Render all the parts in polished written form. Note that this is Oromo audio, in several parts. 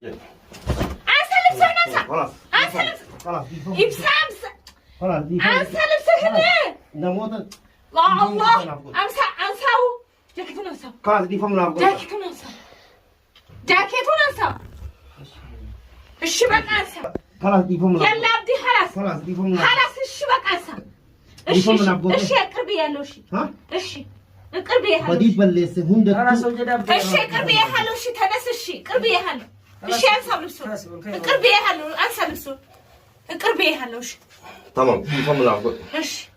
أسلم سنة خلاص أسلم خلاص إبسام خلاص دي أسلم سكنة نموت لا الله أنساو جاكيتون أنساو خلاص دي فم نابو جاكيتون أنساو جاكيتون أنساو الشبك أنساو خلاص دي فم نابو يلا أبدي خلاص خلاص دي فم نابو خلاص الشبك أنساو دي فم نابو إيش قربي يا لوشي ها إيش قربي يا بدي بلس هند إيش قربي يا هلوشي تنس إيش قربي يا هلو إيش أنساو لبسو قربي يا هلو أنسى لبسو قربي يا هلوشي تمام دي فم نابو إيش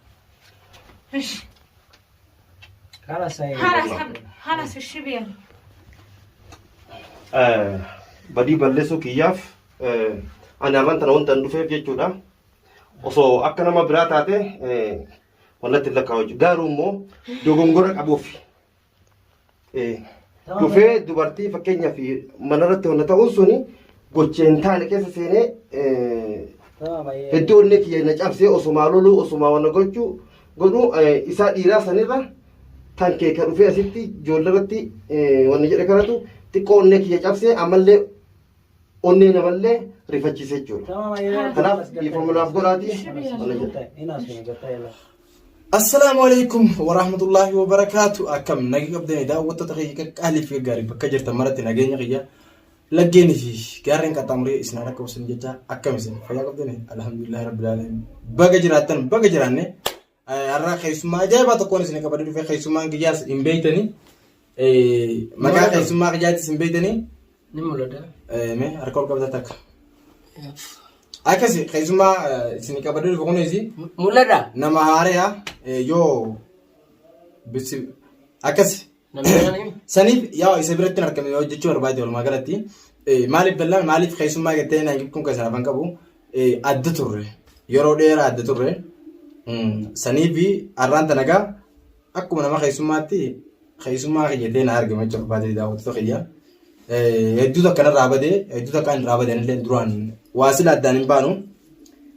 خلاص خلاص الشبيه بدي بلسو كياف أنا رانت أنا وأنت ندفع في جودا وصو أكنا ما براتاته ولا تلا كاوج دارومو دوغونغورك أبوفي دفع دوبارتي فكينيا في منارته ونتاوسوني gochentale kesa sene hedduu inni kiyya na cabsee osuma lolu osuma wana gochu godhu isa dhiiraa sanirra tan kee ka dhufee asitti ijoolleerratti wanni jedhe kanatu xiqqoo onnee kiyya cabsee ammallee onnee namallee rifachiise jechuudha. Kanaaf dhiifamuudhaaf godhaati. السلام عليكم ورحمة الله وبركاته. أكم نجي قبضني دا وتتغير كأهل في قارب بكجرت مرة نجيني غيا لجيني فيه قارن كتامري إسنارك وسنجتا أكم إسن فيا قبضني الحمد لله رب العالمين بقجراني الرا خيسما جايبا تكون إسنة كبدو في خيسما جياس إمبيتني مكان خيسما جياس إمبيتني نمولدا مه أركول قبضتك أكسي خيسما إسنة كبدو في كونيزي مولدا nama haaraa yoo bisi akkas sanif yaa isa biratti argame yoo jechuu barbaade walumaa galatti maaliif bal'aan maaliif keessummaa gattee naan kun kan sanafan qabu adda turre yeroo dheeraa adda turre sanifi arraan tanagaa akkuma nama keessummaatti keessummaa kiyyattee na argame jechuu barbaade daawwattoota kiyya hedduu takka narraa badee hedduu takka irraa badeen illee duraan waasila addaan hin baanu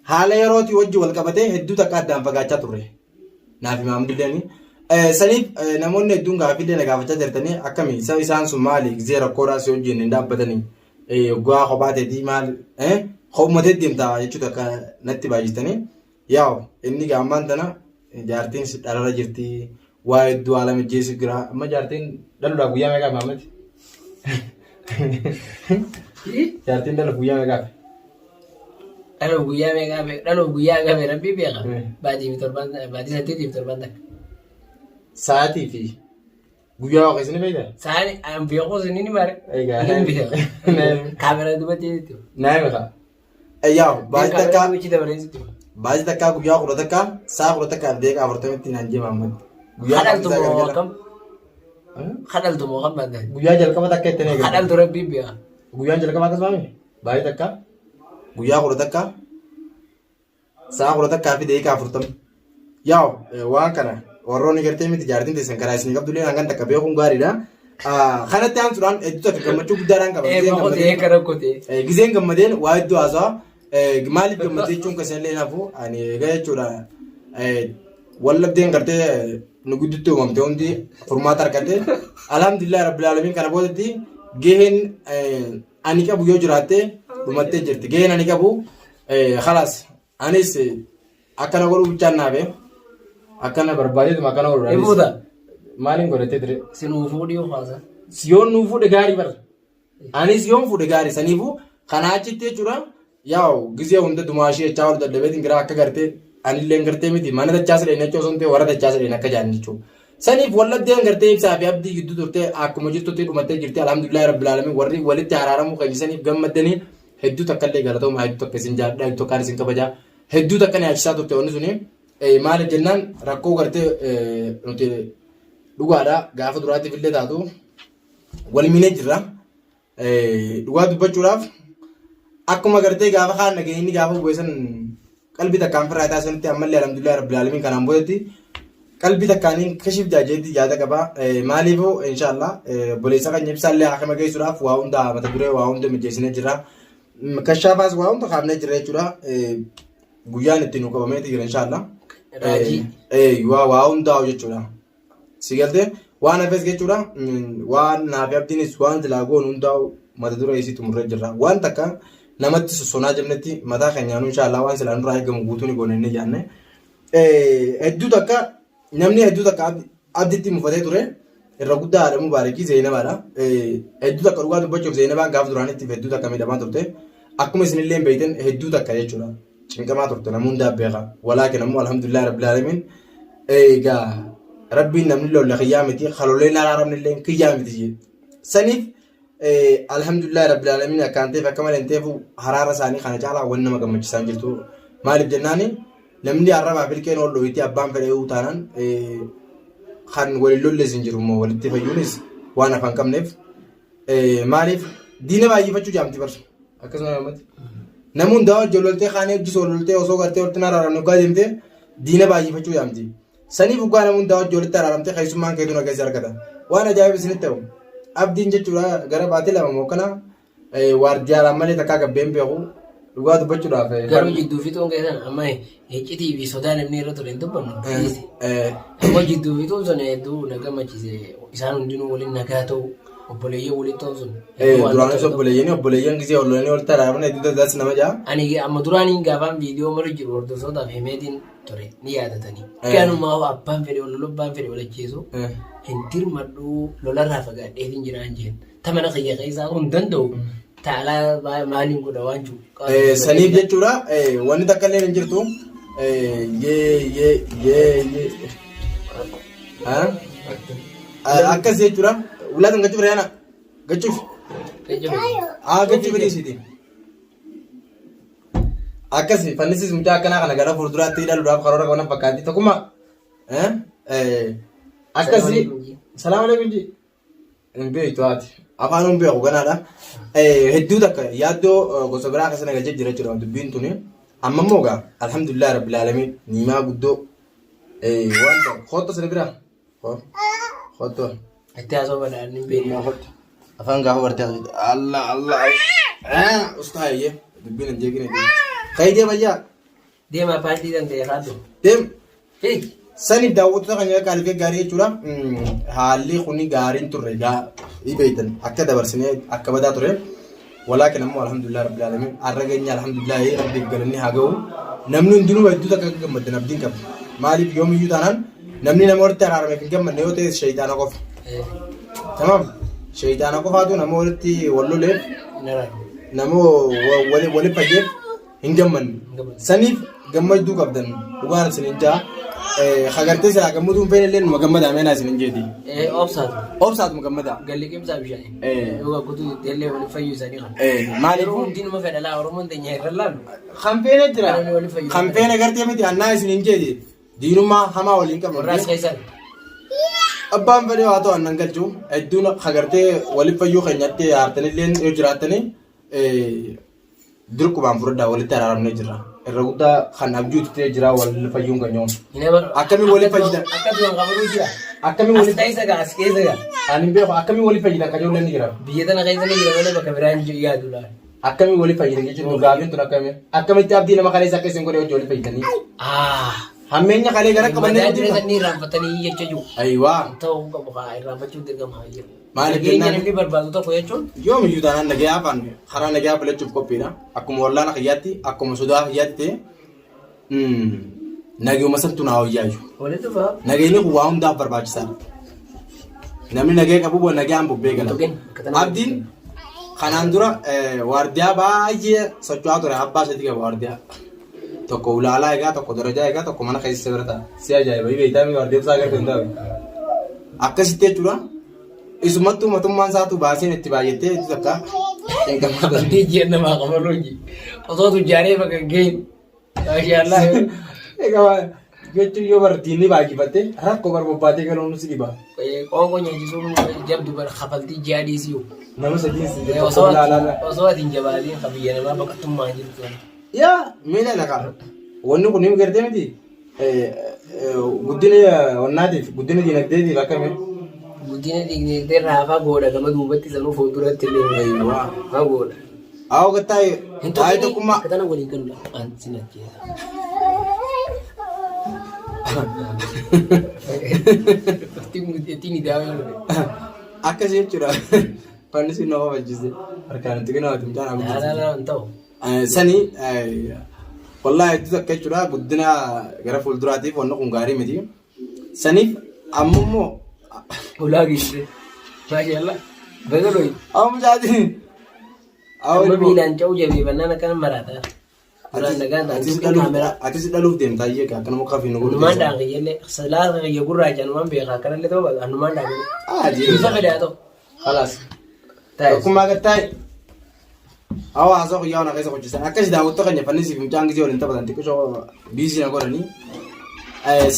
haala yerooti wajji wal qabatee hedduu takka addaan fagaachaa turre naaf imaamdilleen saniif namoonni hedduun gaaffiillee na gaafachaa jirtanii akkamii isaan sun maali gizee rakkoodhaa si wajjin hin dhaabbatanii oggaa kophaatee maal ho'umatee deemtaa jechuudha akka natti baay'istanii yaa'u inni gaammaan tana jaartiin dhalarra jirti waa hedduu haala mijjeessu jira amma jaartiin dhaluudhaaf guyyaa meeqaaf maamati jaartiin dhaluuf guyyaa meeqaaf Kalau buaya mereka rabbi biar baju torban baju satu di torban tak. sa'aatii fi guyyaa waaqessi ni beektaa? Saya ambil aku sini ni mar. Egaa Kamera tu macam itu. naa beekaa. Yaa baay'ee Kita takkaa guyyaa kudha takkaa sa'a kudha takkaa deeqa afurtamitti naan jee Maamad. Kadal tu mau kam? Kadal tu mau kam bandar. Guyyaa jalqaba takka itti eegalu. Kadal tu rabbi biar. Guyyaan jalqaba akkas maami? Baay'ee takkaa guyyaa kudha takkaa sa'a kudha takkaa fi deeqa afurtami. Yaa waan kana warroonni gartee miti jaartiin teessan karaa isin qabdu illee hangan takka beekuun gaariidha. Kanatti aansuudhaan hedduu takka gammachuu guddaadhaan qaba. Gizeen gammadeen waa hedduu haasawaa. Maaliif gammadee jechuun kan isinillee naafu ani egaa jechuudha wallabdeen gartee nu gudditti uumamte hundi furmaata argatte alhamdulillah rabbil alamin kana boodatti gaheen ani qabu yoo jiraatte dhumattee jirti gaheen ani qabu khalaas anis akkana godhuu bichaan naafe akkana barbaadeetuma akkana godhudha. Ifuudha. Maaliin godhattee ture? Sinuu fuudhii haasa. Yoon nuu fuudhe gaarii bara. Anis yoon fuudhe gaarii saniifuu kana achitti jechuudha. Yaa'u gizee hunda dumaashee jechaa ol daddabeetiin gara akka gartee anillee gartee miti mana dachaa sadeen jechuu osoo hin ta'e warra dachaa sadeen akka jaan jechuudha. Saniif wallabdeen gartee ibsaa fi abdii gidduu turtee akkuma jirtutti dhumattee jirti alhamdulillahi rabbil alamin warri walitti araaramuu kan isaniif gammaddanii hedduu takka illee galatoomaa hedduu takka isin jaadhaa hedduu takkaan isin kabajaa hedduu takka ni achisaa turte wanni suni maaliif jennaan rakkoo gartee nuti dhugaadhaa gaafa duraatiif illee taatu walminee jirra dhugaa dubbachuudhaaf. Akkuma gartee gaafa kaan nageenyi gaafa bu'eessan qalbii takkaan firraa taasisanitti ammallee alhamdulillah rabbil alamin kanaan boodatti qalbii takkaaniin kashiif jaajeetti yaada qaba. Maaliifuu inshaallah boleessa kan ibsaallee hakama geessuudhaaf waa hunda mata duree waa hunda mijeessinee jira. Kashaafaas waa hunda kaafnee jira jechuudha. Guyyaan ittiin nu qabameeti jira inshaallah. Waa hundaa jechuudha. Si galtee waan hafes jechuudha. Waan naaf abdiinis waan silaa goon hundaa mata dura isiitu murree jirra waan takka namatti sosonaa jemnetti mataa keenyaanuu inshaallah waan silaan duraa eegamu guutuu ni goone inni jaanne hedduu takka namni hedduu takka abditti mufatee ture irra guddaa haadha mubaarakii Zeenabaadha hedduu takka dhugaa dubbachuuf Zeenabaan gaaf duraanitti hedduu takka miidhamaa turte akkuma isinillee beeytan hedduu takka jechuudha cinqamaa turte namni hundaa beeka walaakin ammoo alhamdulillah rabbil alamin egaa rabbiin namni lolla kiyyaa miti khaloleen araaramni illee kiyyaa miti saniif alhamdulillah rabbil alamin akkaan ta'eef akka malee ta'eef haraara isaanii kana caalaa waan nama gammachiisaa jirtu maaliif jennaani namni arrabaa bilkeen ol dho'itti abbaan fedhee utaanaan kan waliin lollees hin jiru immoo walitti fayyuunis waan afaan qabneef maaliif diina baay'ifachuu jaamti barsu akkasuma namatti namni hundaa wajjin loltee kaanee hojii soo loltee osoo gartee walitti araaramne dhugaa deemtee diina baay'ifachuu jaamti saniif dhugaa namni hundaa wajjin walitti araaramtee keessummaan keetu nageessa argata waan ajaa'iba isinitti ta'u abdiin jechuudha gara baatee lama moo kana waardiyaalaan malee takkaa gabbeen beeku dhugaa dubbachuudhaaf garuu jidduu fi tuun keessan amma iccitii fi sodaa namni irra ture hin dubbannu amma jidduu fi tuun sun hedduu na gammachiise isaan hundinuu waliin nagaa ta'u obboleeyyan waliin ta'u sun duraanis obboleeyyan gisee ololanii walitti araaman hedduu daddaas nama jaa ani amma duraaniin gaafaan viidiyoo malu jiru hordofootaaf himeetiin ture ni yaadatanii ganumaa abbaan fedhe ololu abbaan fedhe walacheessu hin dirmadhuu lolarraa fagaadheetiin jiraan jeen tamana kiyya keessaa kun danda'u taalaa maaliin godha waan jiru saniif jechuudha wanni takka illee hin jirtu akkas jechuudha ulaatan gachuuf reena gachuuf gachuuf dhiisiti akkas fannisis mucaa akkanaa kana gara fuulduraatti hidhaluudhaaf karoora qaban fakkaatti tokkuma akkasi salaam alaikum ji hin beektu haati afaan hin beeku ganaadha hedduu takka yaaddoo gosa biraa akkasii nagalchee jira jechuudha dubbiin tuni amma immoo gaa alhamdulillah rabbil alamin niimaa guddoo wanta hootto sirri biraa hootto itti haasoo badaan hin beeku afaan gaafa bartee allah allah ustaayee dubbiin hin jeeqine kaydee bayyaa deemaa paartii danda'e haadhu deem sani daawwattoota kan kaalifee gaarii jechuudha haalli kuni gaariin turre beeytan akka dabarsinee akka badaa ture walaakin ammoo alhamdulillah rabbil alamin arra geenya alhamdulillah rabbiif galanni haa ga'u namni hundinuu hedduu takka gammadan abdiin qaba maaliif yoomiyyuu taanaan namni nama walitti araarameef hin gammanne yoo ta'e shayitaana qofa tamaam shayitaana qofaatu nama walitti walloleef nama walitti fayyeef hin gammanne saniif gammaduu qabdan dhugaan isinin jaa hagartee silaa gammaduun feen illee numa gammadaa meenaa isinin jeeti obsaatu gammadaa galli qimsaa bishaan yoo guutuu illee waliif fayyuu isaanii kan maaliif hundi nama fedhalaa oromoon teenya irra laalu kan feene jira kan feene gartee miti annaa isinin jeeti diinummaa hamaa waliin qabna warraas keessan abbaan fedhee haa ta'u annan galchuu hedduun hagartee waliif fayyuu keenyatti haartanillee yoo jiraattanii dirqubaan fudhadhaa walitti araaramnee jirra irra guddaa kan abjuutti jira waliif fayyuun kan nyoom akkamiin waliif fayyidan akkamiin waliif fayyidan ani beeku akkamiin waliif fayyidan kan ijoolleen jira biyya tana keessa ni jira malee bakka biraan yaadu laal akkamiin waliif fayyidan jechuun gaafiin tun akkamitti abdii nama kaleessa akka isin godhee hojii waliif fayyidanii hammeenya kalee gara qabannee ni irraanfatanii jecha jiru ayiwaa ta'uu qabu haa irraanfachuun dirqama haa jiru maaliif jennaan namni barbaadu tokko jechuun yoomiyyuu taanaan nagayaa afaan karaa nagayaa filachuuf qophiidha akkuma wallaana kiyyaatti akkuma sodaa kiyyaatti nagayuma santu naa hoyyaayu nagayni kun waa hundaaf barbaachisaadha namni nagaya qabu nagayaan bubbee gala abdiin kanaan dura waardiyaa baay'ee socho'aa ture abbaa isaatti qaba waardiyaa tokko ulaalaa egaa tokko darajaa egaa tokko mana keessa bira ta'a si ajaa'iba beektaa waardiyaa isaa agartee hin taa'u akkasitti jechuudha isumattuu mootummaan isaatu baasiin itti baay'attee itti takka hin gammadan. Wanti ijjeen namaa qabaluuji osoo tujjaaree bakka ga'in maashaallah. Egaa jechuun yoo bartiinni baay'ifatte rakkoo barbaaddee galuun si dhiba. Qoonqoo nyaachisuun jabdu bara kafaltii jihaadisiiyu. Nama sadiin si dhiba osoo ati hin jabaatiin qabiyya namaa baqattummaa jirtu. Yaa miila naqa wanni kun hin gartee miti guddina wannaatiif guddina dinagdeetiif akkami. Guddina dinagdee raafaa goodha gama duubatti sanuu fuulduratti illee maa goodha. Awwa gattaa'e taa'ee tokkummaa. Katana waliin galudha waan sinajjeesa. Ittiin daawwan akkasii jechuudha. fannisi nama wajjise harkaan itti kenna wajjin jaan Laalaan ta'u. sani wallahi itti takka jechuudha guddina gara fuulduraatiif wanna kun gaarii miti saniif ammoo Ulaa giise. Maashaallah. Bagaloi. amma jaati Amma biilaan ca'u jabii bannaan akkana maraata. Duraan dagaan atis dhaluuf deemtaa iyyee akkana muka fi nugu Anumaan daangayyallee salaata kayya gurraacha anumaan beekaa kanallee ta'u anumaan daangayyallee. Bifa fedhaa ta'u. خلاص akkuma agartaa hawaasa guyyaa ona keessa hojjetan akkas daawwattu kan fannisi fi mucaan gisee waliin taphatan xiqqoo biisii na godhanii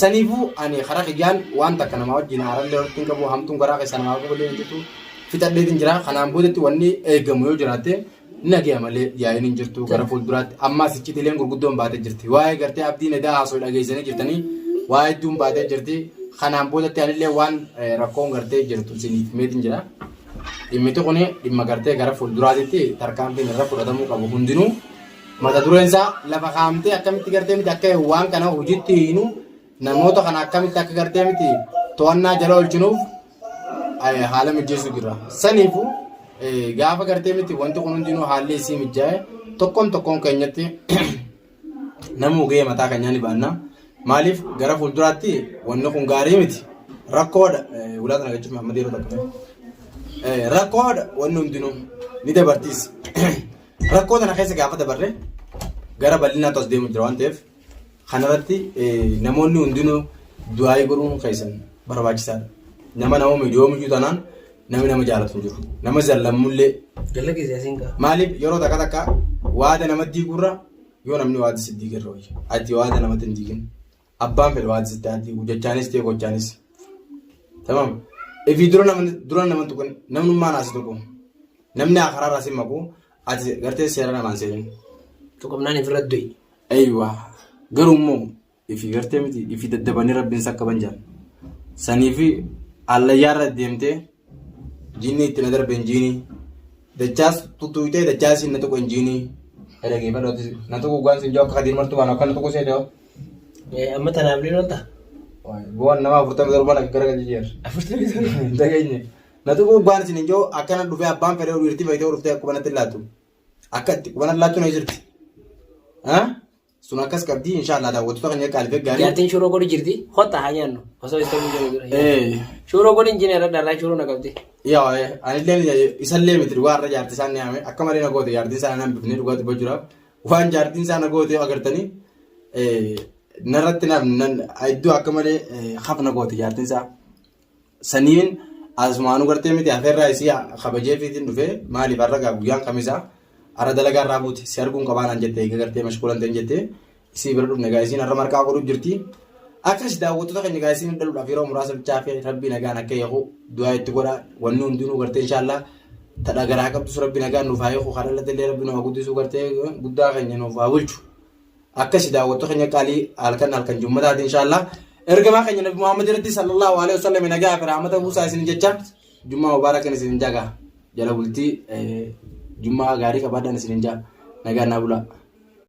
saniifuu ani karaa kiyyaan waan takka namaa wajjin haarallee walitti hin qabu hamtuun karaa keessa namaa qaballee hin jirtu fixadheetiin jira kanaan boodatti wanni eegamu yoo jiraatte nagaya malee yaa'in hin jirtu gara fuulduraatti ammaa sichitileen gurguddoon baatee jirti waa'ee gartee abdiin edaa haasoo dhageessanii jirtanii waa'ee hedduun baatee jirti kanaan boodatti anillee waan rakkoon gartee jirtu isiniif meetiin jira dhimmiti kun dhimma gartee gara fuulduraatti tarkaanfiin irra fudhatamuu qabu hundinuu mata dureen isaa lafa kaamtee akkamitti gartee miti akka waan kana hojiitti hiinu namoota kana akkamitti akka gartee miti to'annaa jala oolchinuuf haala mijeessuu jira saniifu gaafa gartee miti wanti kun hundinuu haalli isii mijaa'e tokkoon keenyatti namuu ga'ee mataa keenyaa ni baanna maaliif gara fuulduraatti wanni kun gaarii miti rakkoodha ulaa kana jechuun Muhammad yeroo tokko rakkoodha wanni hundinuu ni dabartiis rakkoo kana keessa gaafa dabarre gara bal'inaatu as deemu jira waan ta'eef kanarratti namoonni hundinuu du'aa godhuun keessan barbaachisaadha nama miidiyoo mijuu tanaan namni nama jaalatu jiru nama zallammullee maaliif yeroo takka waada nama diigurra yoo namni waada si diigerra wayya ati waada namatti hin diigin abbaan fedhe waada si diigu jechaanis ta'e gochaanis tamam ifi dura nama tuqan namnummaa naasi tokko namni akaraa raasi maquu ati gartee seera namaan seenin tuqamnaan ifirra du'i aywa garummoo ifi gartee miti ifi daddabanii rabbiin sakka banjaan saniifi allayyaarra deemtee jinni itti na darbe injiinii dachaas tuttuutee dachaas na tokko injiinii edagee badhooti na tokko gwaan sin jawakka kadiin martuu waan akka na tokko seedoo amma tanaaf liinoota bu'aan nama 40 darbaan akka gara galii jeer 40 dageenye na tokko gwaan sin injoo akkana dhufee abbaan fedhee dhiirtii fayyadee dhuftee akkuma natti laatu akka itti qubana laachuu na jirti sun akkas qabdi inshallah daawwattoota kan qaalfee gaarii jaartiin shuroo godhi jirti hotta haa nyaannu osoo isa hin jiru shuroo godhi injineera dharraa shuroo na qabdi yaa anillee isallee miti waan irra jaartii isaan yaame akka malee na goote jaartiin isaan nan bifnee dhugaatti bojjuraaf waan jaartiin isaan na goote agartanii narratti nan iddoo akka malee hafna goote jaartiin isaa saniin asumaanu gartee miti afeerraa isii kabajee fiitiin dhufee maaliif har'a guyyaan kamisaa ara dalagaa irraa buute si arguun qabaanaan jettee egaa gartee mashkuulan ta'in jettee isii bira dhufne gaa isiin har'a marqaa godhuuf jirti akkas daawwattoota keenya gaa isiin dhaluudhaaf yeroo muraasa bichaa fi rabbi nagaan akka yeequ du'aa itti godha wanni hundinuu gartee inshaallaa tadha garaa qabdus rabbi nagaan nuuf haa yeequ kadhallate illee rabbi nama guddisuu gartee guddaa keenya nuuf haa bulchu akkasi daawwattoota keenya qaalii halkan jummataati inshaallaa ergamaa keenya nabi Muhammad irratti sallallahu alaihi wasallam nagaa fi rahmata buusaa isin jecha jummaa mubaarakan isin jaga jala bultii jummaa gaarii qabaadhaan isin jaa nagaa naa bulaa